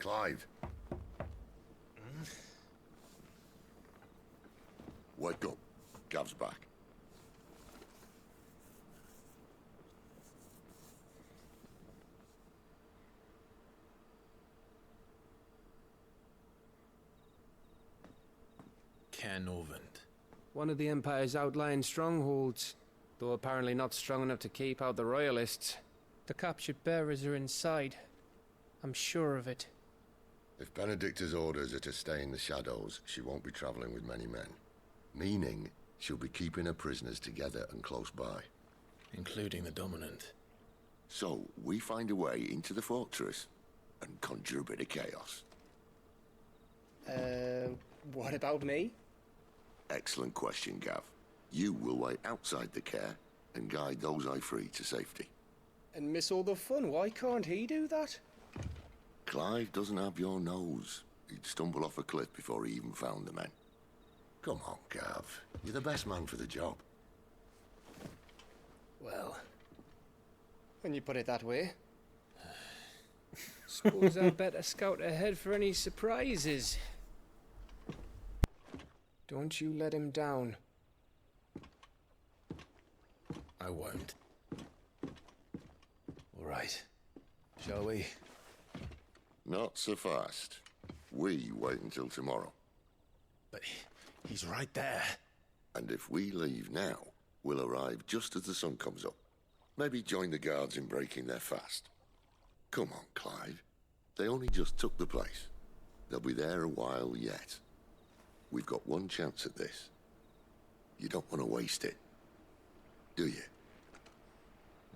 Clive. Wake up. Gav's back. One of the Empire's outlying strongholds, though apparently not strong enough to keep out the Royalists. The captured bearers are inside. I'm sure of it. If Benedikta's orders are to stay in the shadows, she won't be travelling with many men. Meaning, she'll be keeping her prisoners together and close by. Including the dominant. So, we find a way into the fortress and conjure a bit of chaos. What about me? Excellent question, Gav. You will wait outside the care and guide those I free to safety. And miss all the fun. Why can't he do that? Clive doesn't have your nose. He'd stumble off a cliff before he even found the men. Come on, Gav. You're the best man for the job. Well, when you put it that way. Suppose I'd better scout ahead for any surprises. Don't you let him down. I won't. All right. Shall we? Not so fast. We wait until tomorrow. But he's right there. And if we leave now, we'll arrive just as the sun comes up. Maybe join the guards in breaking their fast. Come on, Clive. They only just took the place. They'll be there a while yet. We've got one chance at this. You don't want to waste it, do you?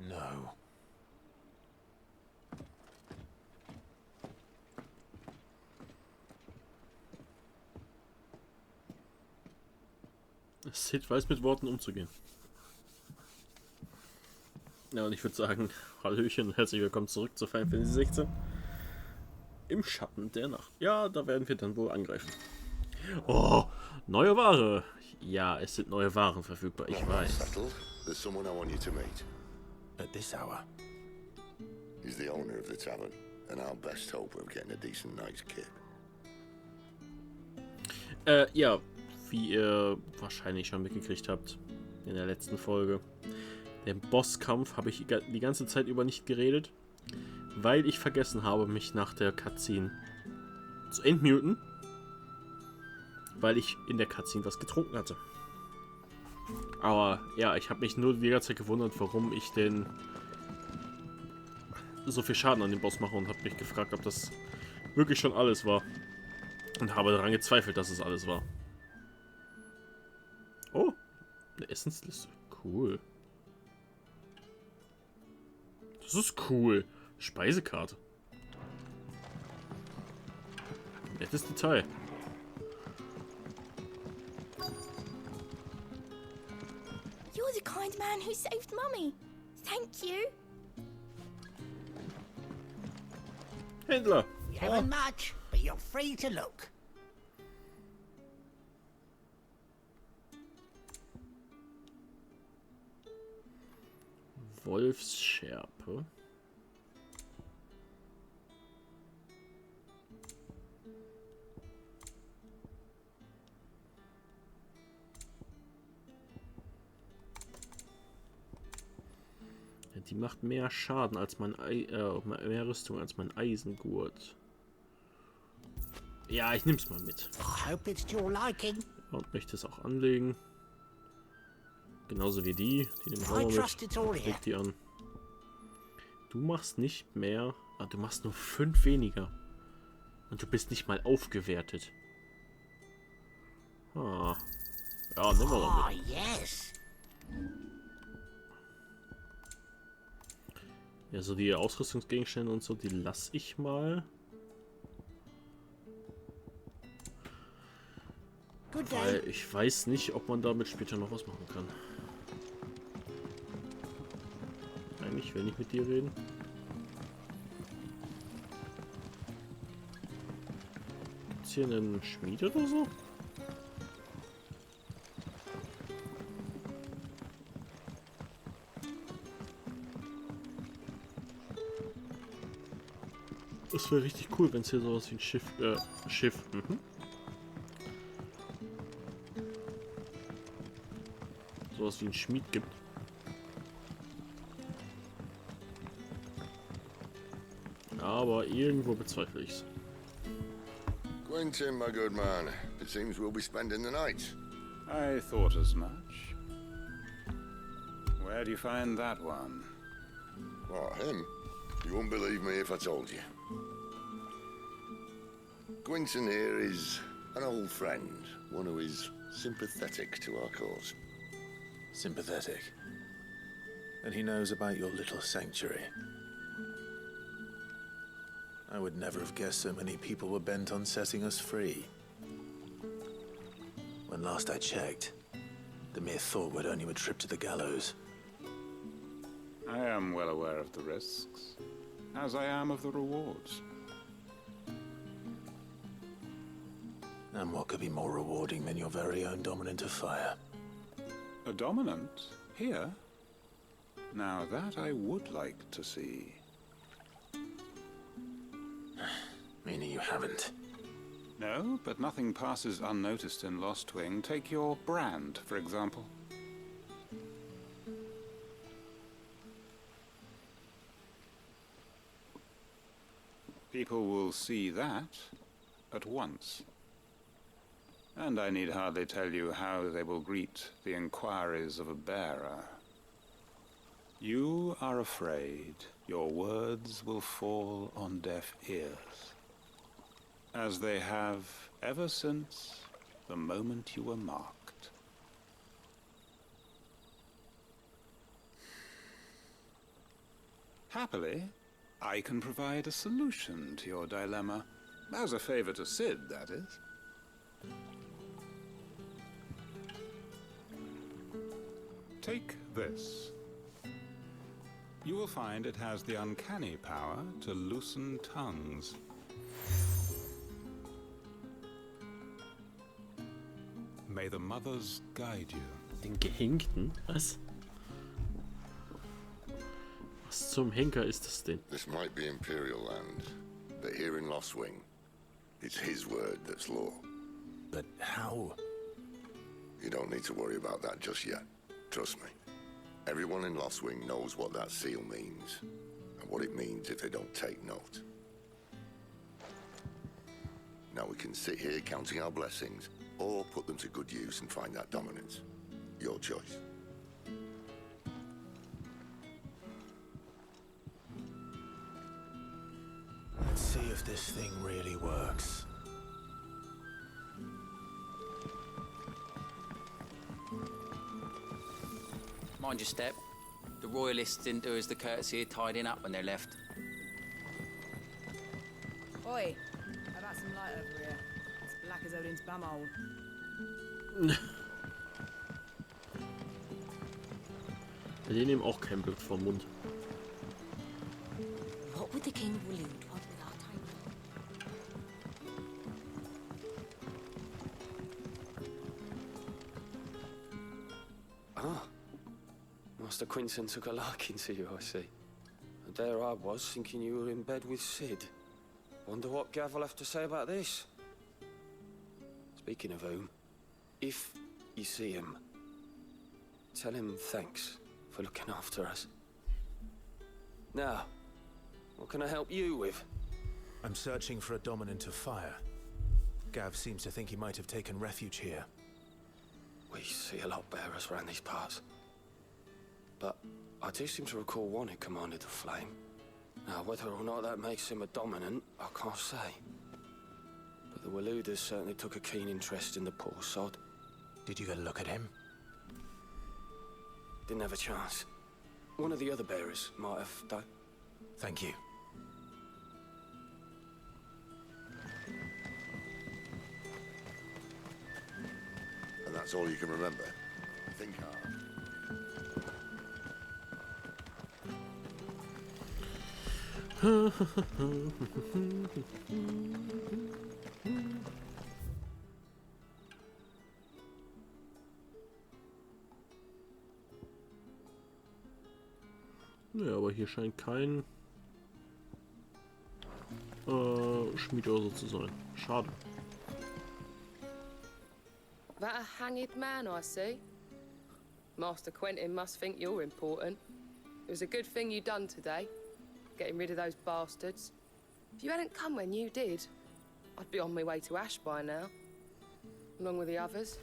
No. Sid weiß mit Worten umzugehen. Ja, und ich würde sagen, Hallöchen und herzlich willkommen zurück zu Final Fantasy 16. Im Schatten der Nacht. Ja, da werden wir dann wohl angreifen. Oh, neue Ware. Ja, es sind neue Waren verfügbar, ich weiß. There's someone I want you to meet. At this hour. He's the owner of the tavern, and our best hope of getting a decent night's kip. Ja, wie ihr wahrscheinlich schon mitgekriegt habt in der letzten Folge. Den Bosskampf habe ich die ganze Zeit über nicht geredet, weil ich vergessen habe, mich nach der Cutscene zu entmuten, weil ich in der Cutscene was getrunken hatte. Aber ja, ich habe mich nur die ganze Zeit gewundert, warum ich denn so viel Schaden an dem Boss mache und habe mich gefragt, ob das wirklich schon alles war. Und habe daran gezweifelt, dass es alles war. Oh, eine Essensliste. Cool. Das ist cool. Speisekarte. Nettes Detail. You're the kind man who saved Mummy. Thank you. Händler. You haven't much, but you're free to look. Wolfsschärpe. Ja, die macht mehr Schaden als mein mehr Rüstung als mein Eisengurt. Ja, ich nehm's mal mit. I hope it's to your liking. Und möchte es auch anlegen. Genauso wie die nehmen wir auch mit. Leg die an. Du machst nicht mehr. Ah, du machst nur 5 weniger. Und du bist nicht mal aufgewertet. Ah. Ja, nehmen wir mal mit. Yes. Ja, so die Ausrüstungsgegenstände und so, die lasse ich mal. Weil ich weiß nicht, ob man damit später noch was machen kann. Ich will nicht mit dir reden. Gibt's hier einen Schmied oder so? Das wäre richtig cool, wenn es hier sowas wie ein Schiff, sowas wie ein Schmied gibt. Aber irgendwo bezweifle ich's. Quentin, my good man. It seems we'll be spending the night. I thought as much. Where do you find that one? What, him? You wouldn't believe me if I told you. Quentin here is an old friend, one who is sympathetic to our cause. Sympathetic. And he knows about your little sanctuary. I would never have guessed so many people were bent on setting us free. When last I checked, the mere thought would earn you a trip to the gallows. I am well aware of the risks, as I am of the rewards. And what could be more rewarding than your very own dominant of fire? A dominant? Here? Now that I would like to see. Meaning you haven't. No, but nothing passes unnoticed in Lost Wing. Take your brand, for example. People will see that at once. And I need hardly tell you how they will greet the inquiries of a bearer. You are afraid your words will fall on deaf ears, as they have ever since the moment you were marked. Happily, I can provide a solution to your dilemma. As a favor to Sid, that is. Take this. You will find it has the uncanny power to loosen tongues. May the mothers guide you. Den Gehängten? Was? Was zum Henker ist das denn? This might be Imperial land, but here in Lost Wing, it's his word that's law. But how? You don't need to worry about that just yet. Trust me. Everyone in Lost Wing knows what that seal means, and what it means if they don't take note. Now we can sit here counting our blessings, or put them to good use and find that dominance. Your choice. Let's see if this thing really works. Mind your step. The royalists didn't do us the courtesy of tidying up when they left. Oi, how about some light over here? It's black as Odin's bumhole. Die nehmen auch kein Blatt vom Mund. What would the king of Waloed want with our time? Ah. Master Quinton took a liking to you, I see. And there I was, thinking you were in bed with Sid. Wonder what Gav will have to say about this. Speaking of whom, if you see him, tell him thanks for looking after us. Now, what can I help you with? I'm searching for a dominant of fire. Gav seems to think he might have taken refuge here. We see a lot bearers around these parts. But I do seem to recall one who commanded the flame. Now, whether or not that makes him a dominant, I can't say. But the Waloeders certainly took a keen interest in the poor sod. Did you get a look at him? Didn't have a chance. One of the other bearers might have, though. Thank you. And that's all you can remember. Think hard. Ja, aber hier scheint kein Schmied oder so zu sein. Schade. That a hanged man I see? Master Quentin must think you're important. It was a good thing you done today, getting rid of those bastards. If you hadn't come when you did, I'd be on my way to Ash by now, along with the others.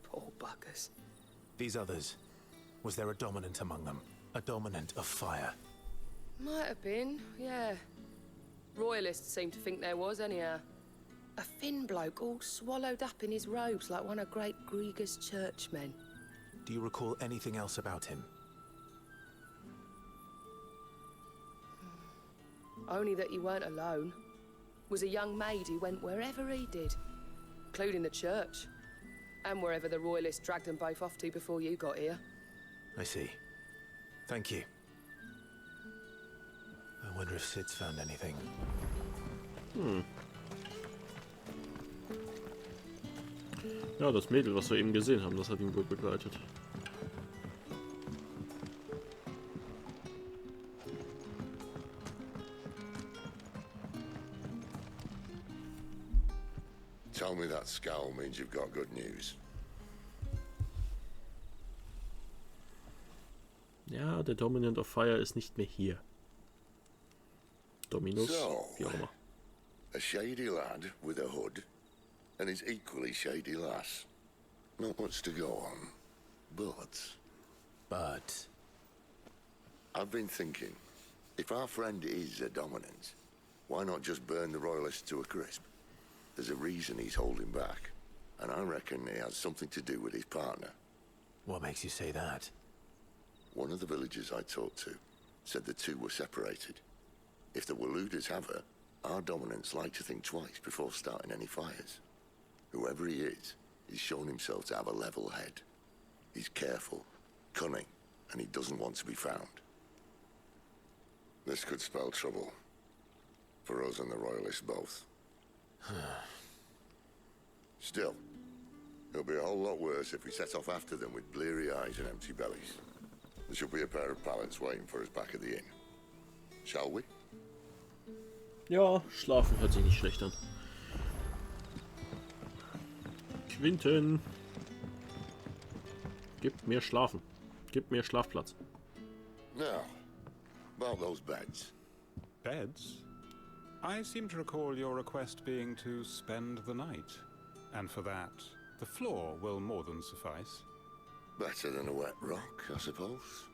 Poor buggers. These others, was there a dominant among them? A dominant of fire? Might have been, yeah. Royalists seem to think there was, anyhow. A thin bloke all swallowed up in his robes like one of Great Grieger's churchmen. Do you recall anything else about him? Only that he weren't alone. Was a young maid who went wherever he did, including the church, and wherever the Royalists dragged them both off to before you got here. I see. Thank you. I wonder if Sid's found anything. Ja, das Mädel, was wir eben gesehen haben, das hat ihn wohl begleitet. Tell me that scowl means you've got good news. Ja, der Dominant of Fire ist nicht mehr hier. Dominus, So, wie auch immer. a shady lad with a hood, and his equally shady lass. Not much to go on, But... I've been thinking, if our friend is a dominant, why not just burn the Royalists to a crisp? There's a reason he's holding back, and I reckon it has something to do with his partner. What makes you say that? One of the villagers I talked to said the two were separated. If the Waluders have her, our dominants like to think twice before starting any fires. Whoever he is, he's shown himself to have a level head. He's careful, cunning, and he doesn't want to be found. This could spell trouble. For us and the Royalists both. Still, it'll be a whole lot worse if we set off after them with bleary eyes and empty bellies. There should be a pair of pallets waiting for us back at the inn. Shall we? Ja, schlafen hört sich nicht schlecht an. Quinten! Gib mir Schlafen. Gib mir Schlafplatz. Now, about those beds. Beds? I seem to recall your request being to spend the night. And for that, the floor will more than suffice. Better than a wet rock, I suppose.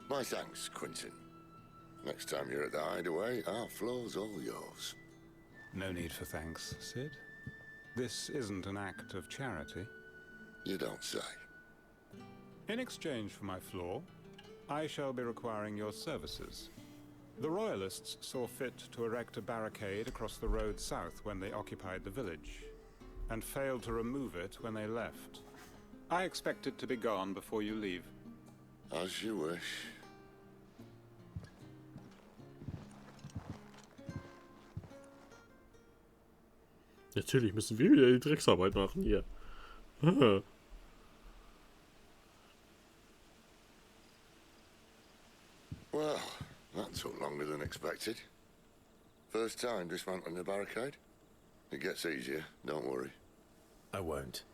My thanks, Quentin. Next time you're at the hideaway, our floor's all yours. No need for thanks, Sid. This isn't an act of charity. You don't say. In exchange for my floor, I shall be requiring your services. The Royalists saw fit to erect a barricade across the road south when they occupied the village, and failed to remove it when they left. I expect it to be gone before you leave. As you wish. Natürlich müssen wir wieder die Drecksarbeit machen hier. Well, that took longer than expected. First time dismantling the barricade? It gets easier, don't worry. I won't.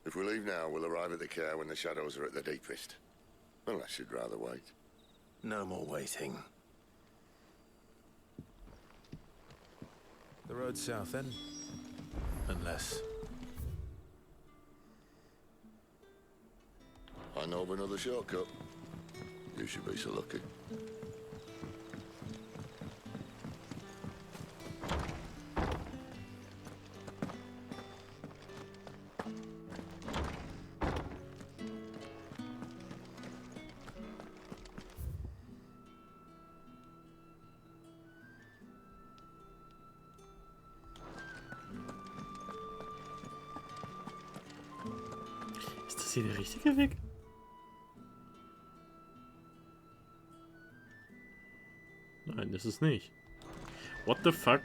If we leave now, we'll arrive at the care when the shadows are at the deepest. Unless you'd rather wait. No more waiting. The road south, then? Unless... I know of another shortcut. You should be so lucky. Ist das hier der richtige Weg? Nein, das ist nicht. What the fuck?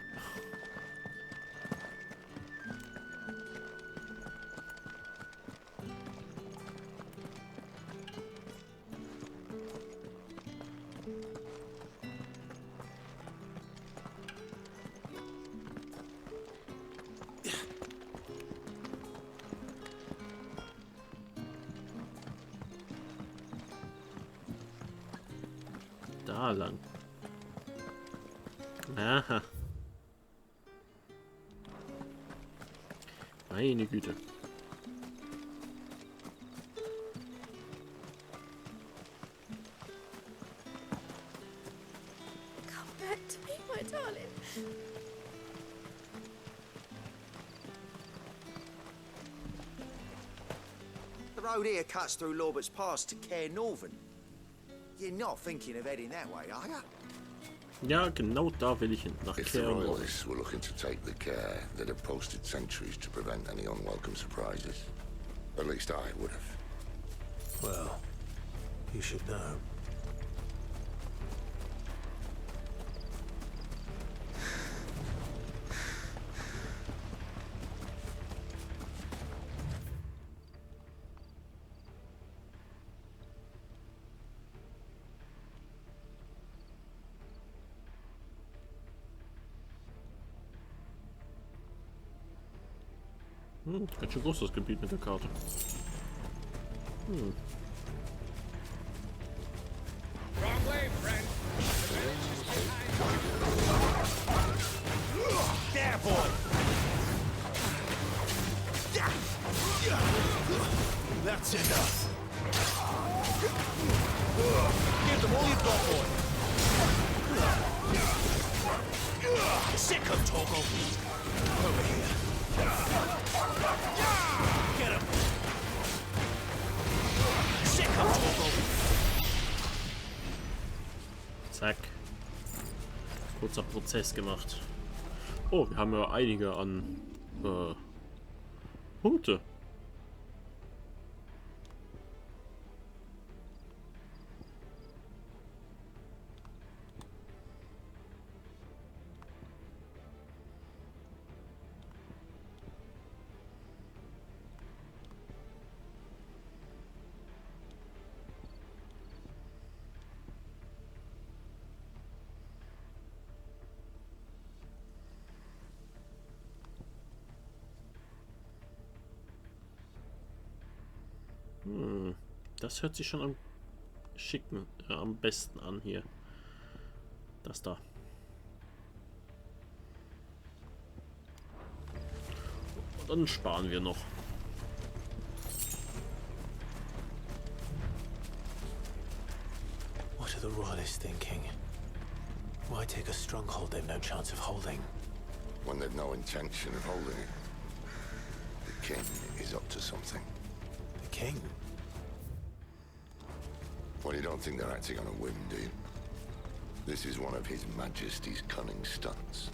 Da lang. Aha. Meine Güte. Come back to me, my darling. The road here cuts through Lorbert's Pass to Care Northern. You're not thinking of heading that way, are you? Ja, genau da will ich hin. Nach If the Kielbrügg. Royalists were looking to take the care, they'd have posted sentries to prevent any unwelcome surprises. At least I would have. Well, you should know. Ganz schön groß das Gebiet mit der Karte. Wrong way, friend. There, boy! That's enough. Give them all you've got, boy! Sick of Togo. Over here. Get him. Sick of Togo. Zack. Kurzer Prozess gemacht. Oh, wir haben ja einige an Punkte. Das hört sich schon am schicken, am besten an hier. Das da. Und dann sparen wir noch. What are the Royalists thinking? Why take a stronghold they've no chance of holding? When they've no intention of holding it. The king is up to something. The king? Well, you don't think they're acting on a whim, do you? This is one of His Majesty's cunning stunts,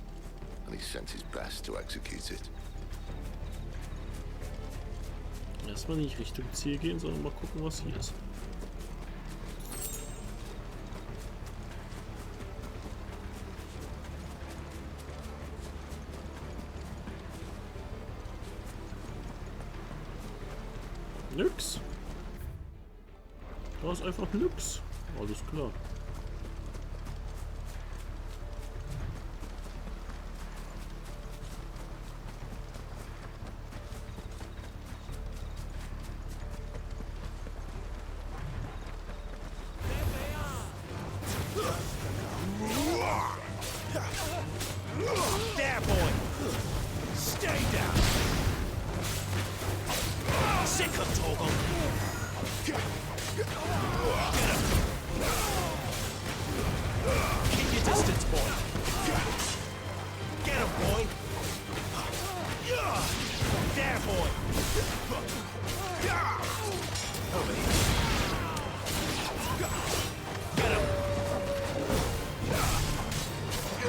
and he's sent his best to execute it. Erstmal nicht Richtung Ziel gehen, sondern mal gucken, was hier ist. Nix. Da ist einfach nix. Alles klar. There, boy! Stay down! Sick of Togo! Get him! Keep your distance, boy! Get him, boy! There, boy! Over here! Get him!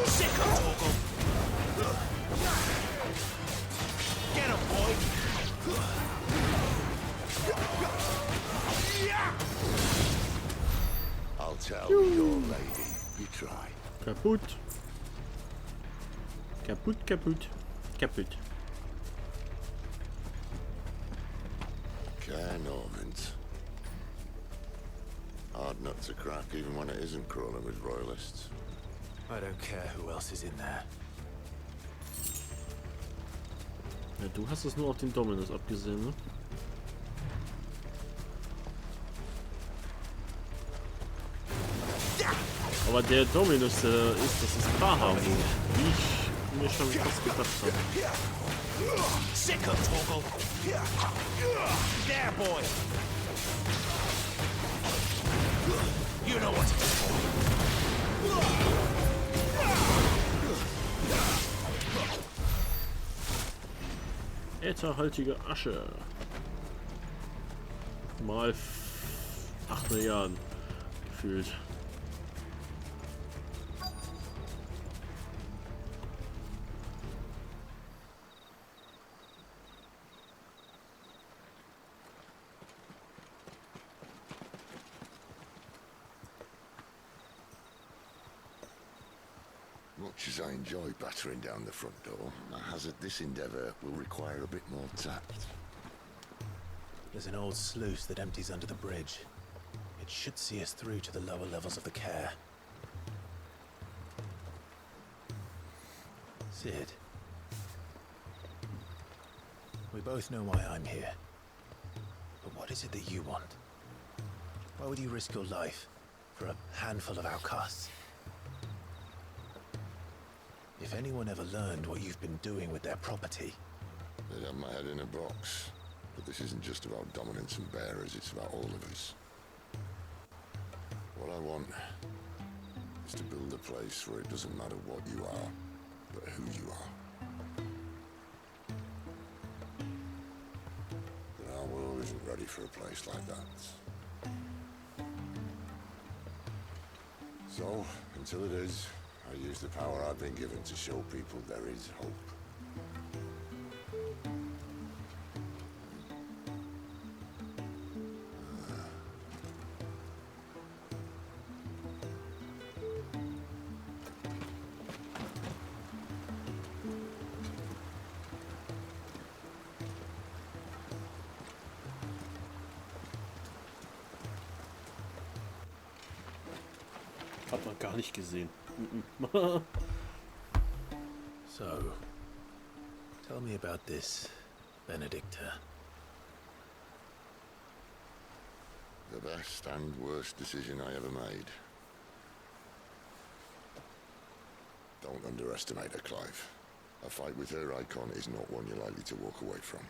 Sick of Togo! Get him, boy! I'll tell your lady, you try. Kaputt. Kaputt, kaputt, kaputt. Care Normans. Hard nut to crack even when it isn't crawling with royalists. I don't care who else is in there. Ja, du hast es nur auf den Dominus abgesehen, ne? Aber der Dominus das ist Bravo. Wie ich mir schon fast gedacht habe. Sick of Toggle. There, boy. You know what to do for. Ätherhaltige Asche. Mal 8 Milliarden gefühlt. Much as I enjoy battering down the front door, I hazard this endeavour will require a bit more tact. There's an old sluice that empties under the bridge. It should see us through to the lower levels of the care. Sid. We both know why I'm here. But what is it that you want? Why would you risk your life for a handful of outcasts? If anyone ever learned what you've been doing with their property... They'd have my head in a box. But this isn't just about dominance and bearers, it's about all of us. What I want is to build a place where it doesn't matter what you are, but who you are. But our world isn't ready for a place like that. So, until it is, I use the power I've been given to show people there is hope. Hat man gar nicht gesehen. So, tell me about this, Benedikta. The best and worst decision I ever made. Don't underestimate her, Clive. A fight with her icon is not one you're likely to walk away from.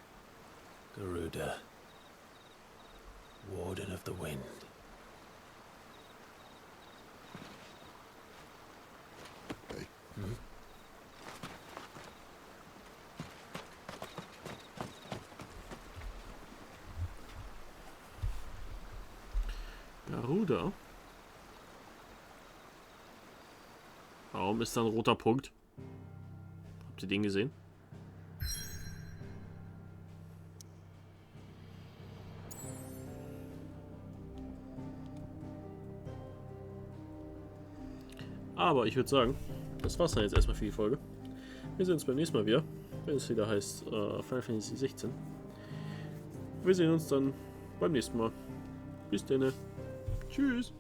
Garuda, Warden of the Wind. Hey? Hmm? Garuda? Warum ist da ein roter Punkt? Habt ihr den gesehen? Aber ich würde sagen, das war's dann jetzt erstmal für die Folge. Wir sehen uns beim nächsten Mal wieder, wenn es wieder heißt Final Fantasy 16. Wir sehen uns dann beim nächsten Mal. Bis dann. Tschüss.